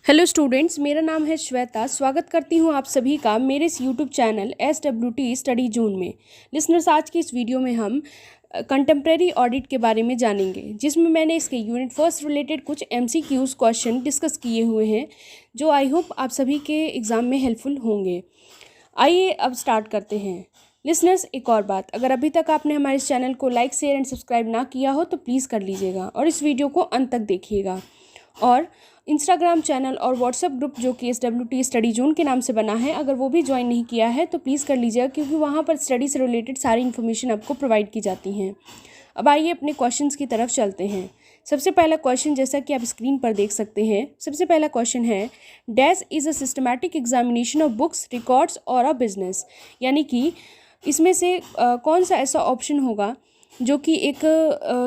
Hello students, मेरा नाम है श्वेता। स्वागत करती हूँ आप सभी का मेरे इस YouTube channel SWT study zone में। लिसनर्स, आज की इस वीडियो में हम कंटेम्प्रेरी ऑडिट के बारे में जानेंगे, जिसमें मैंने इसके यूनिट फर्स्ट रिलेटेड कुछ MCQs क्वेश्चन डिस्कस किए हुए हैं, जो आई होप आप सभी के एग्ज़ाम में हेल्पफुल होंगे। आइए अब स्टार्ट करते हैं। लिसनर्स, एक और बात, अगर अभी तक आपने हमारे इस चैनल को लाइक, शेयर एंड सब्सक्राइब ना किया हो तो प्लीज़ कर लीजिएगा और इस वीडियो को अंत तक देखिएगा। और इंस्टाग्राम चैनल और व्हाट्सएप ग्रुप जो कि SWT स्टडी जोन के नाम से बना है, अगर वो भी ज्वाइन नहीं किया है तो प्लीज़ कर लीजिएगा, क्योंकि वहाँ पर स्टडी से रिलेटेड सारी इन्फॉर्मेशन आपको प्रोवाइड की जाती हैं। अब आइए अपने क्वेश्चंस की तरफ चलते हैं। सबसे पहला क्वेश्चन, जैसा कि आप स्क्रीन पर देख सकते हैं, सबसे पहला क्वेश्चन है dash is a systematic examination of books, records और अ बिजनेस। यानी कि इसमें से कौन सा ऐसा ऑप्शन होगा जो कि एक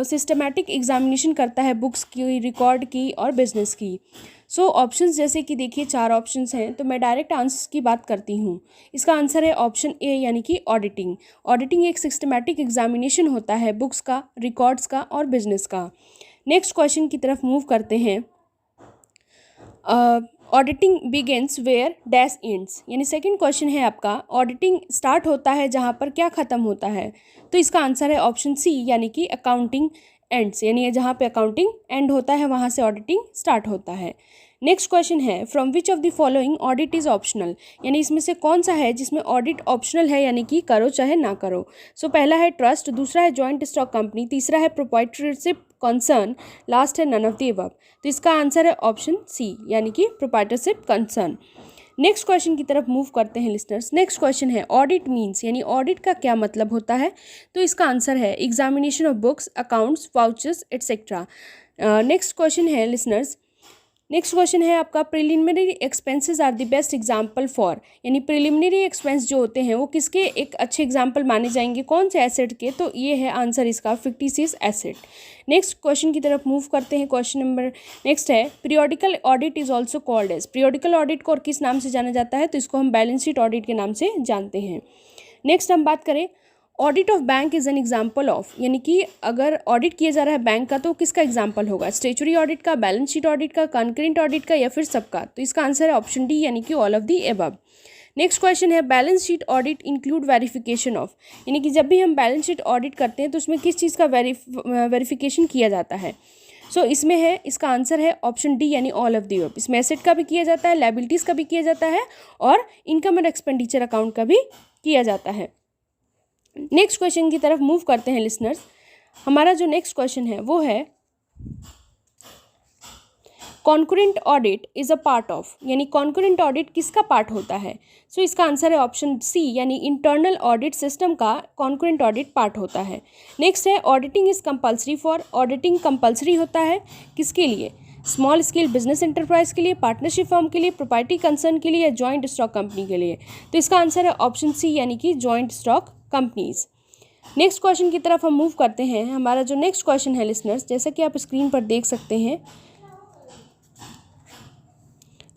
सिस्टमैटिक एग्जामिनेशन करता है बुक्स की, रिकॉर्ड की और बिजनेस की। सो ऑप्शंस जैसे कि देखिए 4 ऑप्शंस हैं, तो मैं डायरेक्ट आंसर्स की बात करती हूँ। इसका आंसर है ऑप्शन ए, यानी कि ऑडिटिंग। ऑडिटिंग एक सिस्टमैटिक एग्जामिनेशन होता है बुक्स का, रिकॉर्ड्स का और बिजनेस का। नेक्स्ट क्वेश्चन की तरफ मूव करते हैं। Auditing begins where dash ends, यानी सेकंड क्वेश्चन है आपका, ऑडिटिंग स्टार्ट होता है जहाँ पर क्या ख़त्म होता है। तो इसका आंसर है ऑप्शन सी, यानी कि अकाउंटिंग एंड्स, यानी जहाँ पे अकाउंटिंग एंड होता है वहाँ से ऑडिटिंग स्टार्ट होता है। नेक्स्ट क्वेश्चन है from which of the following audit is optional, यानी इसमें से कौन सा है जिसमें ऑडिट ऑप्शनल है, यानी कि करो चाहे ना करो। सो पहला है ट्रस्ट, दूसरा है जॉइंट स्टॉक कंपनी, तीसरा है प्रोप्राइटरशिप कंसर्न, लास्ट है नन ऑफ द अबव। तो इसका आंसर है ऑप्शन सी, यानी कि प्रोप्राइटरशिप कंसर्न। नेक्स्ट क्वेश्चन की तरफ मूव करते हैं लिसनर्स। नेक्स्ट क्वेश्चन है ऑडिट मीन्स, यानी ऑडिट का क्या मतलब होता है। तो इसका आंसर है examination of books, accounts, vouchers etcetera. Next question है लिसनर्स, नेक्स्ट क्वेश्चन है आपका preliminary expenses are the best example for, यानी प्रिलिमिनरी एक्सपेंस जो होते हैं वो किसके एक अच्छे एग्जाम्पल माने जाएंगे, कौन से एसेट के। तो ये है आंसर इसका फिक्टिशियस एसेट। नेक्स्ट क्वेश्चन की तरफ मूव करते हैं। क्वेश्चन नंबर नेक्स्ट है periodical audit is also called as, periodical audit को और किस नाम से जाना जाता है। तो इसको हम बैलेंस शीट ऑडिट के नाम से जानते हैं। नेक्स्ट हम बात करें audit of bank is an example of, यानी कि अगर ऑडिट किया जा रहा है बैंक का तो किसका एग्जाम्पल होगा, स्टेचुरी ऑडिट का, बैलेंस शीट ऑडिट का, कंकरेंट ऑडिट का या फिर सबका। तो इसका आंसर है ऑप्शन डी, यानी कि all of the above. Next question है balance sheet audit include verification of, यानी कि जब भी हम बैलेंस शीट ऑडिट करते हैं तो उसमें किस चीज़ का वेरिफिकेशन किया जाता है। सो इसमें है, इसका आंसर है ऑप्शन डी, यानी ऑल ऑफ दी एबव। इसमें एसेट का भी किया जाता है, लायबिलिटीज़ का भी किया जाता है और इनकम एंड एक्सपेंडिचर अकाउंट का भी किया जाता है। नेक्स्ट क्वेश्चन की तरफ मूव करते हैं लिसनर्स। हमारा जो नेक्स्ट क्वेश्चन है वो है concurrent audit is a part of, यानी कॉन्करेंट ऑडिट किसका पार्ट होता है। सो इसका आंसर है ऑप्शन सी, यानी इंटरनल ऑडिट सिस्टम का कॉन्करेंट ऑडिट पार्ट होता है। नेक्स्ट है auditing is compulsory for, auditing compulsory होता है किसके लिए, स्मॉल स्केल बिजनेस एंटरप्राइज के लिए, पार्टनरशिप फर्म के लिए, प्रोप्राइटरी कंसर्न के लिए या जॉइंट स्टॉक कंपनी के लिए। तो इसका आंसर है ऑप्शन सी, यानी कि joint stock companies. Next question की तरफ हम मूव करते हैं। हमारा जो नेक्स्ट क्वेश्चन है लिसनर्स, जैसा कि आप स्क्रीन पर देख सकते हैं,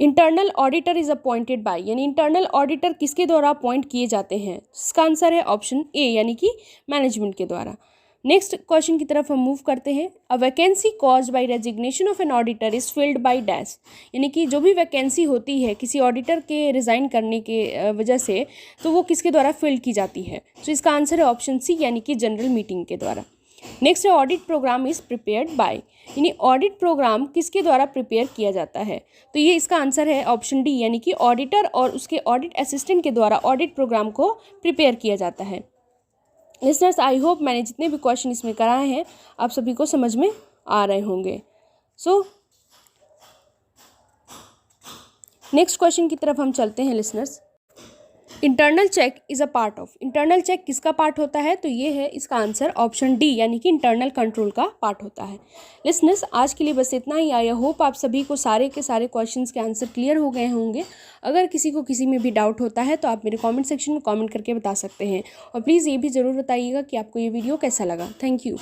internal auditor is appointed by, यानी इंटरनल ऑडिटर किसके द्वारा अपॉइंट किए जाते हैं। इसका आंसर है ऑप्शन ए, यानी कि मैनेजमेंट के द्वारा। नेक्स्ट क्वेश्चन की तरफ हम मूव करते हैं। अ vacancy caused by resignation of an auditor is filled by dash, यानी कि जो भी वैकेंसी होती है किसी ऑडिटर के रिज़ाइन करने के वजह से, तो वो किसके द्वारा फिल्ड की जाती है। तो इसका आंसर है ऑप्शन सी, यानी कि जनरल मीटिंग के द्वारा। नेक्स्ट है audit programme is prepared by, यानी ऑडिट प्रोग्राम किसके द्वारा प्रिपेयर किया जाता है। तो ये इसका आंसर है ऑप्शन डी, यानी कि ऑडिटर और उसके ऑडिट असिस्टेंट के द्वारा ऑडिट प्रोग्राम को प्रिपेयर किया जाता है। लिसनर्स, आई होप मैंने जितने भी क्वेश्चन इसमें कराए हैं आप सभी को समझ में आ रहे होंगे। सो नेक्स्ट क्वेश्चन की तरफ हम चलते हैं listeners. Internal check is a part of, internal check किसका पार्ट होता है। तो ये है इसका आंसर ऑप्शन डी, यानी कि इंटरनल कंट्रोल का पार्ट होता है। लिसनर्स, आज के लिए बस इतना ही। आई होप आप सभी को सारे के सारे क्वेश्चंस के आंसर क्लियर हो गए होंगे। अगर किसी को किसी में भी डाउट होता है तो आप मेरे कमेंट सेक्शन में कमेंट करके बता सकते हैं, और प्लीज़ ये भी ज़रूर बताइएगा कि आपको ये वीडियो कैसा लगा। Thank you.